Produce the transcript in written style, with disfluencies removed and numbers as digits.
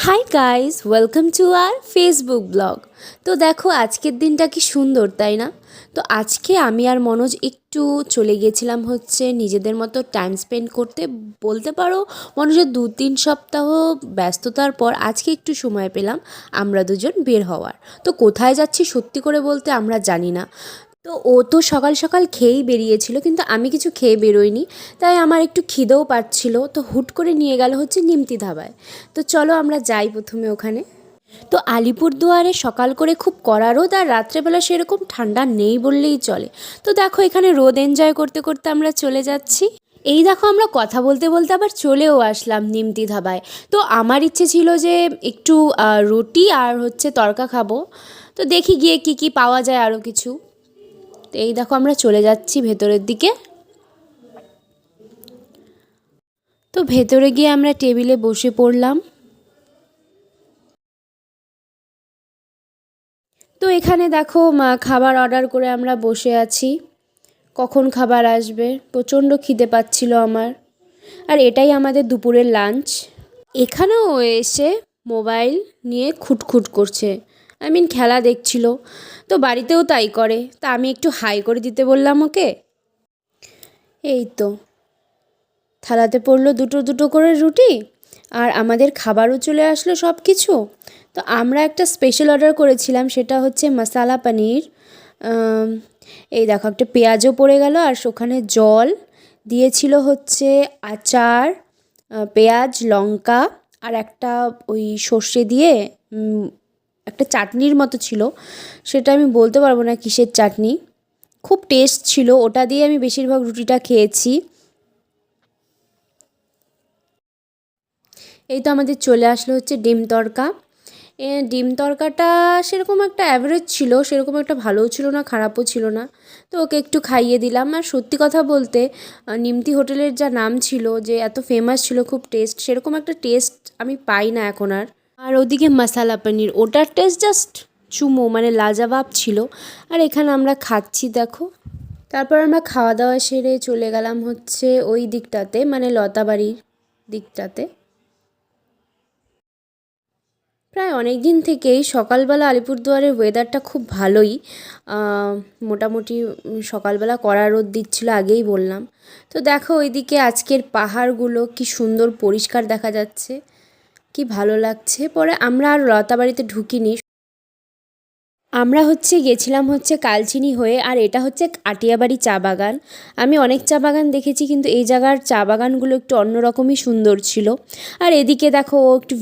High guys, welcome to our Facebook blog. তো দেখো আজকের দিনটা কি সুন্দর, তাই না? তো আজকে আমি আর মনোজ একটু চলে গিয়েছিলাম হচ্ছে নিজেদের মতো টাইম স্পেন্ড করতে। বলতে পারো মনোজের 2-3 সপ্তাহ ব্যস্ততার পর আজকে একটু সময় পেলাম আমরা দুজন বের হওয়ার। তো কোথায় যাচ্ছি সত্যি করে বলতে আমরা জানি না। তো ও তো সকাল সকাল খেয়েই বেরিয়েছিল, কিন্তু আমি কিছু খেয়ে বেরোইনি, তাই আমার একটু খিদেও পাচ্ছিল। তো হুট করে নিয়ে গেল হচ্ছে নিমতি ধাবায়। তো চলো আমরা যাই প্রথমে ওখানে। তো আলিপুরদুয়ারে সকাল করে খুব কড়া রোদ, আর রাত্রেবেলা সেরকম ঠান্ডা নেই বললেই চলে। তো দেখো এখানে রোদ এনজয় করতে করতে আমরা চলে যাচ্ছি। এই দেখো আমরা কথা বলতে বলতে আবার চলেও আসলাম নিমতি ধাবায়। তো আমার ইচ্ছে ছিল যে একটু রুটি আর হচ্ছে তড়কা খাবো। তো দেখি গিয়ে কি কি পাওয়া যায় আরও কিছু। তো এই দেখো আমরা চলে যাচ্ছি ভেতরের দিকে। তো ভেতরে গিয়ে আমরা টেবিলে বসে পড়লাম। তো এখানে দেখো খাবার অর্ডার করে আমরা বসে আছি, কখন খাবার আসবে। প্রচণ্ড খিদে পাচ্ছিল আমার। আর এটাই আমাদের দুপুরের লাঞ্চ। এখানেও এসে মোবাইল নিয়ে খুঁটখুট করছে, খেলা দেখছিল। তো বাড়িতেও তাই করে। তা আমি একটু হাই করে দিতে বললাম ওকে। এই তো থালাতে পড়লো দুটো দুটো করে রুটি, আর আমাদের খাবারও চলে আসলো সব কিছু। তো আমরা একটা স্পেশাল অর্ডার করেছিলাম, সেটা হচ্ছে মশালা পনির। এই দেখো একটা পেঁয়াজও পড়ে গেল, আর ওখানে জল দিয়েছিল হচ্ছে আচার, পেঁয়াজ, লঙ্কা, আর একটা ওই সর্ষে দিয়ে একটা চাটনির মতো ছিল। সেটা আমি বলতে পারবো না কিসের চাটনি। খুব টেস্ট ছিল, ওটা দিয়ে আমি বেশিরভাগ রুটিটা খেয়েছি। এই তো আমাদের চলে আসলো হচ্ছে ডিম তড়কা। ডিম তড়কাটা সেরকম একটা অ্যাভারেজ ছিল, সেরকম একটা ভালোও ছিল না, খারাপও ছিল না। তো ওকে একটু খাইয়ে দিলাম। আর সত্যি কথা বলতে নিমতি হোটেলের যা নাম ছিল, যে এত ফেমাস ছিল, খুব টেস্ট, সেরকম একটা টেস্ট আমি পাই না এখন আর। আর ওদিকে মশালা পনির, ওটার টেস্ট জাস্ট চুমো, লাজবাব ছিল। আর এখানে আমরা খাচ্ছি দেখো। তারপর আমরা খাওয়া দাওয়া সেরে চলে গেলাম হচ্ছে ওই দিকটাতে, লতাবাড়ির দিকটাতে। প্রায় অনেক দিন থেকেই সকালবেলা আলিপুরদুয়ারের ওয়েদারটা খুব ভালোই। মোটামুটি সকালবেলা কড়া রোদ দিচ্ছিল, আগেই বললাম। তো দেখো ওইদিকে আজকের পাহাড়গুলো কি সুন্দর পরিষ্কার দেখা যাচ্ছে, কি ভালো লাগছে। পরে আমরা আর লতাবাড়িতে ঢুকিনি। আমরা গেছিলাম হচ্ছে কালচিনি হয়ে, আর এটা হচ্ছে আটিয়াবাড়ি চা বাগান। আমি অনেক চা বাগান দেখেছি, কিন্তু এই জায়গার চা বাগানগুলো একটু অন্যরকমই সুন্দর ছিল। আর এদিকে দেখো ও একটু